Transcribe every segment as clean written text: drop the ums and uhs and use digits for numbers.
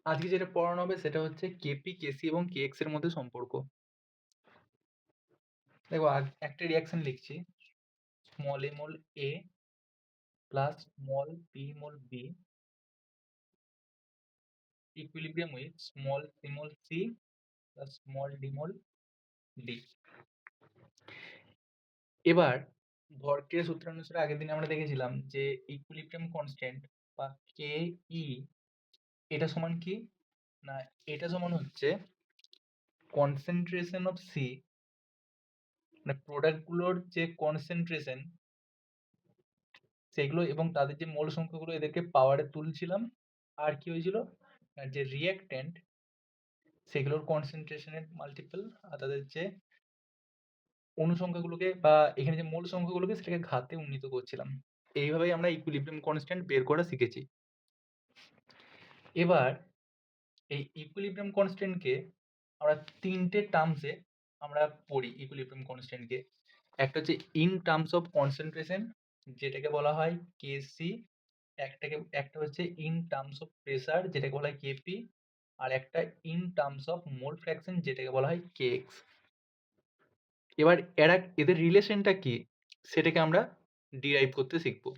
আজকে যেটা পড়ানো হবে সেটা হচ্ছে কেপি, কেসি এবং কেএক্স এর মধ্যে সম্পর্ক। দেখো একটা রিঅ্যাকশন লিখছি, small A mole A plus small P mole B equilibrium with small C mole C plus small D mole D. এবার ভরক্রিয়া সূত্র অনুসারে আগের দিন আমরা দেখেছিলাম যে ইকুইলিব্রিয়াম কনস্ট্যান্ট বা কে ই এটা সমান কি না, এটা সমান হচ্ছে কনসেন্ট্রেশন অফ সি, মানে প্রোডাক্টগুলোর যে কনসেন্ট্রেশন সেগুলো এবং তাদের যে মোল সংখ্যাগুলো এদেরকে পাওয়ারে তুলছিলাম, আর কি হয়েছিল না যে রিঅ্যাক্ট্যান্ট সেগুলোর কনসেন্ট্রেশনের মাল্টিপল আর তাদের যে অনুসংখ্যাগুলোকে বা এখানে যে মোল সংখ্যাগুলোকে সেটাকে ঘাতে উন্নীত করছিলাম। এইভাবেই আমরা ইকুইলিব্রিয়াম কনস্ট্যান্ট বের করা শিখেছি। এবার এই ইকুইলিব্রিয়াম কনস্ট্যান্টকে আমরা তিনটে টার্মসে আমরা পড়ি। ইকুইলিব্রিয়াম কনস্ট্যান্টকে একটা হচ্ছে ইন টার্মস অফ কনসেন্ট্রেশন যেটাকে বলা হয় কেসি, একটা হচ্ছে ইন টার্মস অফ প্রেসার যেটাকে বলা হয় কেপি, আর একটা in terms of mole fraction যেটাকে বলা হয় কেএক্স। এবার এদের রিলেশনটা কি সেটাকে আমরা ডিরাইভ করতে শিখবো।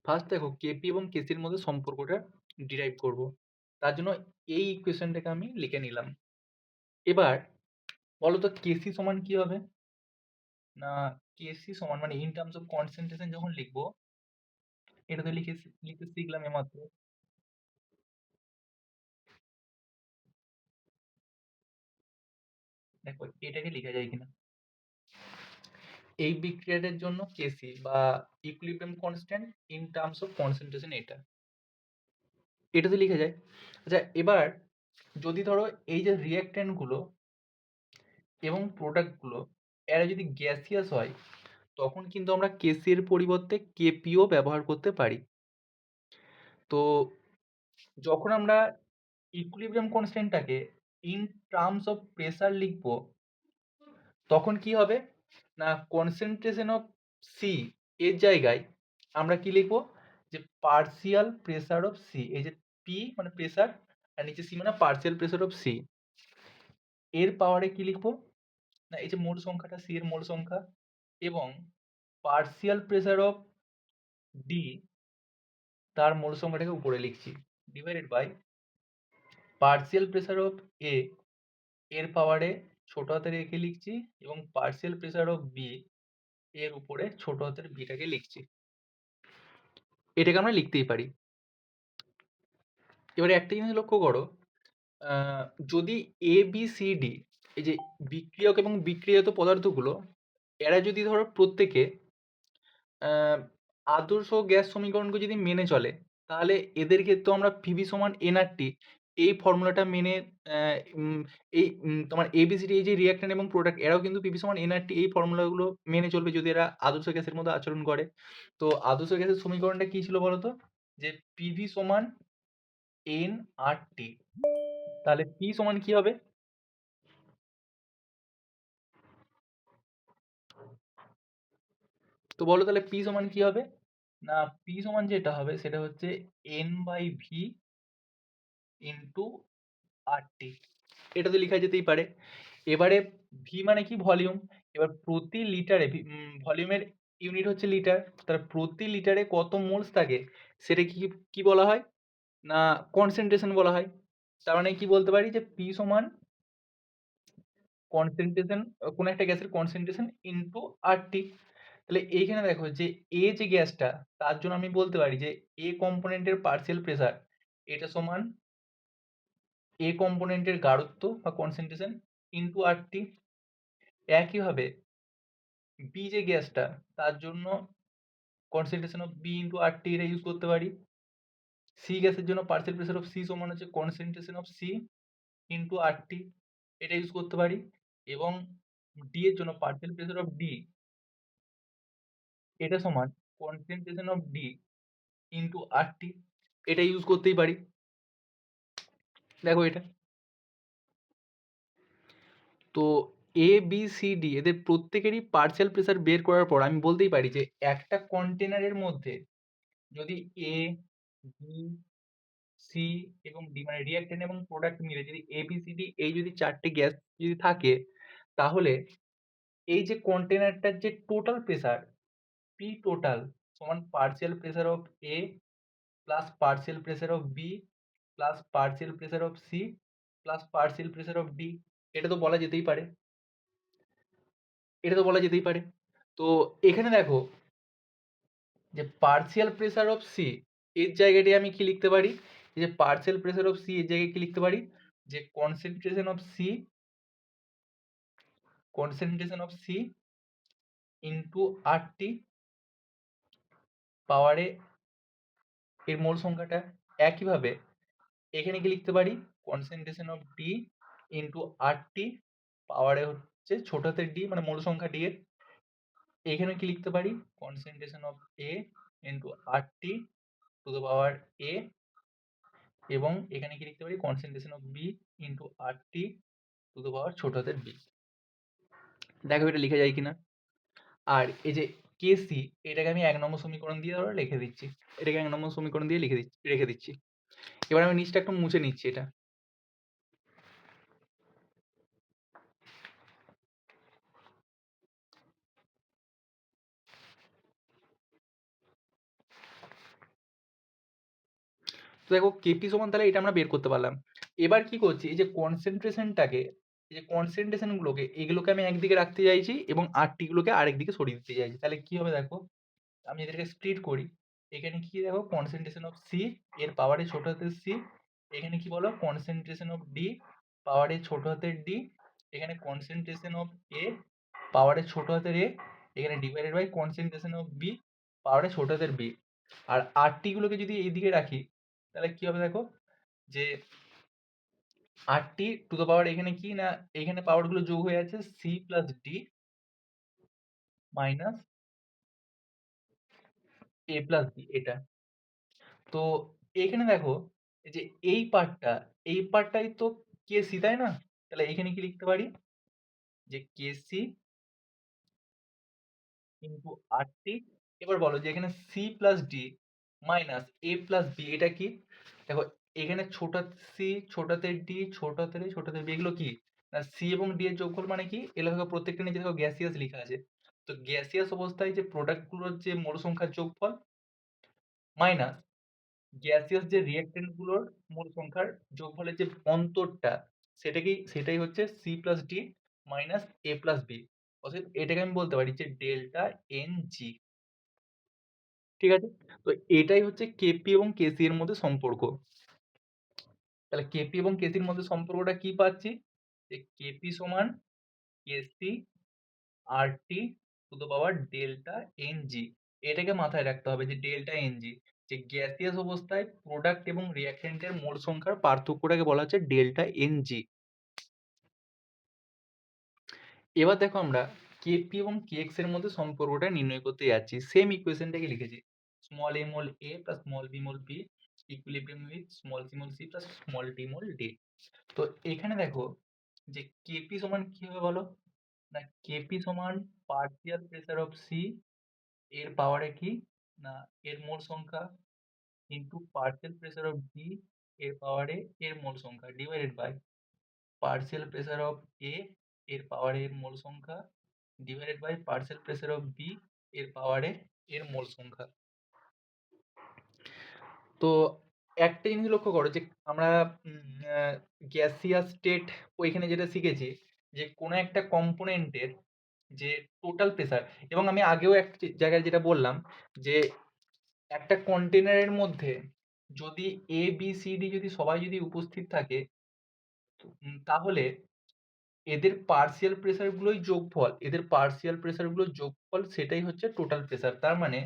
ফার্স্ট দেখো কেপি এবং কেসির মধ্যে সম্পর্কটা ডিরাইভ করব, তার জন্য এই ইকুয়েশনটাকে আমি লিখে নিলাম। এবার বলো তো কেসি সমান কি হবে না, কেসি সমান মানে ইন টার্মস অফ কনসেন্ট্রেশন যখন লিখবো, এটা তো লিখতে শিখলাম এইমাত্র। দেখো এটাকে লেখা যায় কিনা, এই বিক্রিয়াটার জন্য কেসি বা equilibrium constant in terms of concentration এটাতে লিখে যায়। আচ্ছা এবার যদি ধরো এই যে রিঅ্যাকট্যান্ট গুলো এবং প্রোডাক্ট গুলো এরা যদি গ্যাসিয়াস হয় তখন কিন্তু আমরা কেসি এর পরিবর্তে কেপিও ব্যবহার করতে পারি। তো যখন আমরা ইকুইলিব্রিয়াম কনস্ট্যান্টটাকে ইন টার্মস অফ প্রেসার লিখবো তখন কি হবে না, কনসেন্ট্রেশন অফ সি এর জায়গায় আমরা কি লিখবো যে পার্সিয়াল প্রেসার অফ সি, এই যে পি মানে প্রেসার আর নিচে সি মানে পার্সিয়াল প্রেসার অফ সি, এর পাওয়ারে কি লিখবো না এই যে মোল সংখ্যাটা সি এর মোল সংখ্যা এবং পার্সিয়াল প্রেসার অফ ডি তার মোল সংখ্যাটাকে উপরে লিখছি divided by partial pressure of A এর পাওয়ারে ছোট হাতের এ কে লিখছি এবং পার্সিয়াল প্রেসার অফ বি এর উপরে ছোট হাতের বিটাকে লিখছি। এটাকে আমরা লিখতেই পারি। এবারে একটা জিনিস লক্ষ্য করো, যদি এ বি সি ডি এই যে বিক্রিয়ক এবং বিক্রিয়ত পদার্থগুলো এরা যদি ধরো প্রত্যেকে আহ, আদর্শ গ্যাস সমীকরণকে যদি মেনে চলে তাহলে এদের ক্ষেত্রে আমরা পিভি সমান এনআরটি এই ফর্মুলাটা মেনে তোমার এবিসিডি এই যে রিঅ্যাক্ট্যান্ট এবং প্রোডাক্ট এরাও কিন্তু পিভি সমান এনআরটি এই ফর্মুলাগুলো মেনে চলবে যদি এরা আদর্শ গ্যাসের মতো আচরণ করে। তো আদর্শ গ্যাসের সমীকরণটা কি ছিল বলতো, যে পিভি সমান এন আর টি, তাহলে পি সমান কি হবে তো বলো তাহলে পি সমান কি হবে না, পি সমান যেটা হবে সেটা হচ্ছে এন বাই ভি ইন্টু আর টি, এটা তো লেখা যেতেই পারে। এবারে ভি মানে কি ভলিউম, এবার প্রতি লিটারে ভলিউমের ইউনিট হচ্ছে লিটার, তার প্রতি লিটারে কত মোলস থাকে সেটা কি কি বলা হয় না কনসেন্ট্রেশন বলা হয়। তার মানে কি বলতে পারি যে পি সমান কনসেন্ট্রেশন, কোনো একটা গ্যাসের কনসেন্ট্রেশন ইনটু আরটি। তাহলে এইখানে দেখো যে এ যে গ্যাসটা তার জন্য আমি বলতে পারি যে এ কম্পোনেন্টের পার্শিয়াল প্রেসার এটা সমান এ কম্পোনেন্টের গাঢ়ত্ব বা কনসেন্ট্রেশন ইনটু আরটি। একইভাবে বি যে গ্যাসটা তার জন্য concentration of B into RT এটা ইউজ করতে পারি। সি গ্যাসের জন্য পার্শিয়াল প্রেসার অফ সি সমান হচ্ছে concentration of C into RT, এটা ইউজ করতে পারি। এবং ডি এর জন্য পার্শিয়াল প্রেসার অফ ডি এটা সমান concentration of D into RT, এটা ইউজ করতেই পারি। দেখো এটা, তো এ বি সি ডি এদের প্রত্যেকেরই পার্শিয়াল প্রেসার বের করার পর আমি বলতেই পারি যে একটা কন্টেনারের মধ্যে যদি এ বি সি এবং ডি মানে রিঅ্যাকট্যান্ট এবং প্রোডাক্ট মিলে যদি এ বি সি ডি এই যদি চারটে গ্যাস যদি থাকে, তাহলে এই যে কন্টেনারটার যে টোটাল প্রেসার পি টোটাল সমান partial pressure of A plus partial pressure of B plus partial pressure of C plus partial pressure of D. এটা তো বলা যেতেই পারে, এটা তো বলা যেতেই পারে। তো এখানে দেখো যে পার্শিয়াল প্রেসার অফ সি এর জায়গাটি আমি কি লিখতে পারি, এই যে পার্শিয়াল প্রেসার অফ সি এর জায়গায় কি লিখতে পারি, যে concentration of C into RT পাওয়ারে এর মোল সংখ্যাটা। একইভাবে এখানে কি লিখতে পারি, concentration of D into RT পাওয়ারে হচ্ছে ছোট হাতের ডি মানে মোল সংখ্যা ডি এর। এখানে কি লিখতে পারি, concentration of A into RT to the power a, এবং এখানে কি লিখতে পারি, concentration of B into RT to the power ছোট হাতের বি। দেখো এটা লিখে যায় কিনা। আর এই যে কেসি এটাকে আমি ১ নম্বর সমীকরণ দিয়ে ধরো লিখে দিচ্ছি, এটাকে ১ নম্বর সমীকরণ দিয়ে রেখে দিচ্ছি। এবার আমি নিচটা একটু মুছে নিচ্ছি এটা। তো দেখো কেপি সমান তাহলে এটা আমরা বের করতে পারলাম। এবার কি করছি, এই যে কনসেন্ট্রেশনটাকে, এই যে কনসেন্ট্রেশন গুলোকে এগুলোকে আমি একদিকে রাখতে চাইছি এবং আরটি গুলোকে আরেকদিকে সরিয়ে দিতে চাইছি। তাহলে কি হবে দেখো, আমি এদেরকে স্প্লিট করি। এখানে কি দেখো, কনসেন্ট্রেশন অফ সি এর পাওয়ারে ছোট হাতের সি, এখানে কি বলো কনসেন্ট্রেশন অফ ডি পাওয়ারে ছোট হাতের ডি, এখানে কনসেন্ট্রেশন অফ এ পাওয়ারে ছোট হাতের এ, এখানে divided by concentration of B পাওয়ারে ছোট হাতের বি। আর আরটি গুলোকে যদি এইদিকে রাখি তাহলে কি হবে দেখো, যে আরটি টু দ্য পাওয়ার এখানে কি না, এখানে পাওয়ার গুলো যোগ হয়ে আছে সি প্লাস ডি মাইনাস এ প্লাস বি এটা। তো এখানে দেখো এই যে এই পার্টটাই তো কেসি তাই না, তাহলে এখানে কি লিখতে পারি, যে কেসি ইনটু আরটি। এবার বলো যে এখানে সি প্লাস ডি মাইনাস এ প্লাস বি এটা কি, দেখো এখানে ছোট সি ছোট হাতের ডি ছোট হাতের এ ছোট হাতের বি এগুলো কি না, সি এবং ডি এর যোগফল মানে কি, এগুলো দেখো প্রত্যেকটা নিচে দেখো গ্যাসিয়াস লেখা আছে। তো গ্যাসিয়াস অবস্থায় যে প্রোডাক্ট গুলোর যে মোল সংখ্যার যোগফল মাইনাস গ্যাসিয়াস যে রিঅ্যাকট্যান্ট গুলোর মোল সংখ্যার যোগফলের যে অন্তরটা, সেটাই হচ্ছে সি প্লাস ডি মাইনাস এ প্লাস বি। অতএব এটাকে আমি বলতে পারি যে ডেল্টা এন জি। ঠিক আছে, তো এটাই হচ্ছে কেপি এবং কেসি এর মধ্যে সম্পর্ক। তাহলে কেপি এবং কেসির মধ্যে সম্পর্কটা কি পাচ্ছি, যে কেপি সমান KC RT to the power delta n g. এটাকে মাথায় রাখতে হবে যে ডেল্টা এন জি, যে গ্যাসিয়াস অবস্থায় প্রোডাক্ট এবং রিঅ্যাকট্যান্টের মোল সংখ্যার পার্থক্যটাকে বলা হচ্ছে ডেল্টা এন জি। এবার দেখো আমরা কেপি এবং কেএক্স এর মধ্যে সম্পর্কটা নির্ণয় করতে যাচ্ছি। সেম ইকুয়েশনটাকে লিখেছি, small A mole A plus small B mole B equilibrium with small C mole C plus small D mole D. তো এখানে দেখো যে কেপি সমান কি হবে বলো, না কেপি সমান পার্শিয়াল প্রেসার অফ সি এর পাওয়ারে কি না এর মোল সংখ্যা into partial pressure of D এর পাওয়ারে এর মোল সংখ্যা divided by partial pressure of A এর পাওয়ারে এর মোল সংখ্যা divided by partial pressure of B এর পাওয়ারে এর মোল সংখ্যা। তো একটা জিনিস লক্ষ্য করো যে আমরা গ্যাসিয়াস স্টেট ওইখানে যেটা শিখেছি, যে কোনো একটা কম্পোনেন্টের যে টোটাল প্রেসার, এবং আমি আগেও এক জায়গায় যেটা বললাম যে একটা কন্টেনারের মধ্যে যদি এ বি সি ডি যদি সবাই যদি উপস্থিত থাকে, তাহলে এদের পার্শিয়াল প্রেসার গুলোই যোগফল, এদের পার্শিয়াল প্রেসার গুলোর যোগফল সেটাই হচ্ছে টোটাল প্রেসার। তার মানে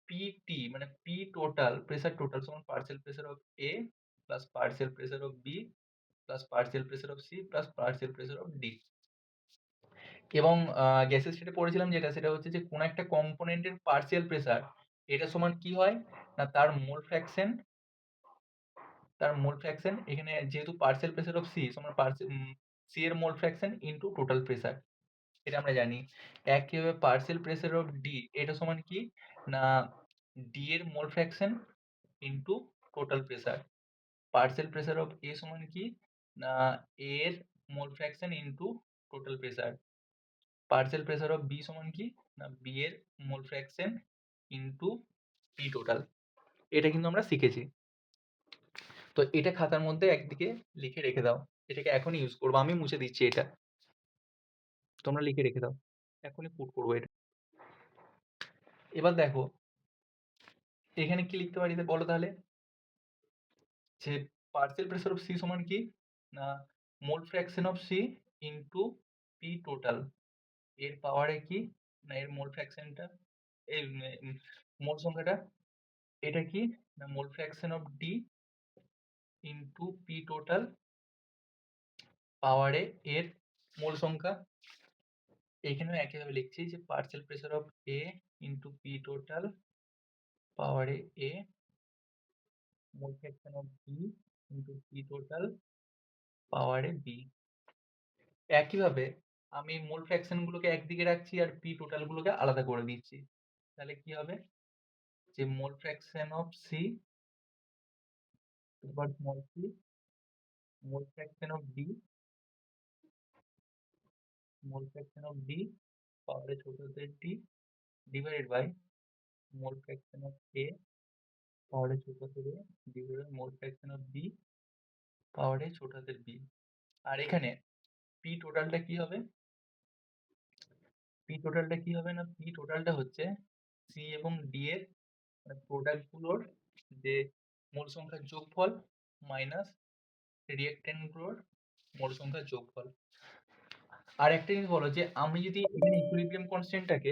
পিটি মানে পি টোটাল প্রেসার টোটাল সমান partial pressure of A plus partial pressure of B plus partial pressure of C plus partial pressure of D. এবং গ্যাসের স্টেটে পড়েছিলাম যেটা, সেটা হচ্ছে যে কোন একটা কম্পোনেন্টের পার্শিয়াল প্রেসার এটা সমান কি হয় না তার মোল ফ্র্যাকশন, এখানে যেহেতু পার্শিয়াল প্রেসার অফ সি সমান সি এর mole fraction into total pressure, এটা আমরা জানি। একইভাবে পার্শিয়াল প্রেসার অফ ডি এটা সমান কি না ডি এর mole fraction into total pressure. Partial pressure of A সমান কি না এ এর mole fraction into total pressure. Partial pressure of B সমান কি না বি এর mole fraction into P total. এটা কিন্তু আমরা শিখেছি। তো এটা খাতার মধ্যে একদিকে লিখে রেখে দাও, এটাকে এখনই ইউজ করবো, আমি মুছে দিচ্ছি এটা, তোমরা লিখে রেখে দাও, এখনই পুট করবো এটা। এবার দেখো এখানে কি লিখতে পারি বলো তাহলে, যে পার্শিয়াল প্রেসার অফ সি সমান কি না mole fraction of C into P total, এর পাওয়ারে কি না এর মোল ফ্র্যাকশনটা এই মোল সংখ্যাটা, এটা কি না mole fraction of D into P total পাওয়ারে এর মোল সংখ্যা। এখানেও একইভাবে লিখছি যে partial pressure of A into P total পাওয়ারে a mole fraction of B into P total পাওয়ারে বি। একইভাবে আমি মোল ফ্র্যাকশন গুলোকে একদিকে রাখছি আর পি টোটাল গুলোকে আলাদা করে দিচ্ছি, তাহলে কি হবে যে মোল ফ্র্যাকশন অফ সি এবার small C mole fraction of D mole fraction of D পাওয়ারে ছোটদের d divided by mole fraction of A পাওয়ারে ছোটদের a divided mole fraction of B পাওয়ারে ছোটদের বি। আর এখানে পি টোটালটা কি হবে, পি টোটালটা কি হবে না পি টোটালটা হচ্ছে সি এবং ডি এর প্রোডাক্ট গুলোর যে মোল সংখ্যার যোগফল মাইনাস রিঅ্যাকট্যান্ট গুলোর মোল সংখ্যার যোগফল। আর একটা জিনিস বলো যে আমি যদি এখানে ইকুইলিব্রিয়াম কনস্ট্যান্টটাকে